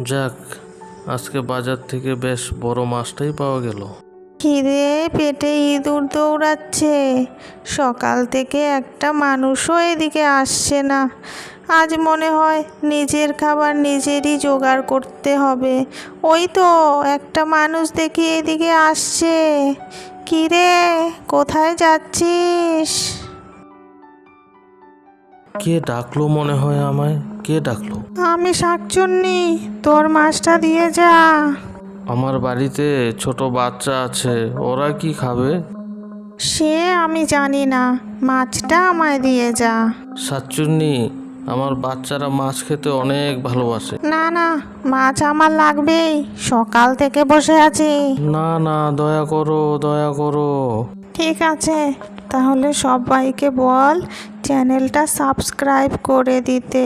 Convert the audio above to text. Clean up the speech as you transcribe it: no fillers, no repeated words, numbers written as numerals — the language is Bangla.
যাক, আজকে বাজার থেকে বেশ বড় মাছটাই পাওয়া গেল। খিদে পেটে ইঁদুর দৌড়াচ্ছে। সকাল থেকে একটা মানুষও এদিকে আসছে না। আজ মনে হয় নিজের খাবার নিজেরই জোগাড় করতে হবে। ওই তো একটা মানুষ দেখি এদিকে আসছে। কি রে, কোথায় যাচ্ছিস? কে ডাকলো মনে হয় আমায়? কে ডাকলো? আমি শাকচুন্নি, তোর মাছটা দিয়ে যা। আমার বাড়িতে ছোট বাচ্চা আছে, ওরা কি খাবে? সে আমি জানি না, মাছটা আমায় দিয়ে যা। শাকচুন্নি, আমার বাচ্চারা মাছ খেতে অনেক ভালোবাসে। না না, মাছ আমার লাগবেই, সকাল থেকে বসে আছি। না না, দয়া করো, দয়া করো। ঠিক আছে, তাহলে সবাইকে বল চ্যানেলটা সাবস্ক্রাইব করে দিতে।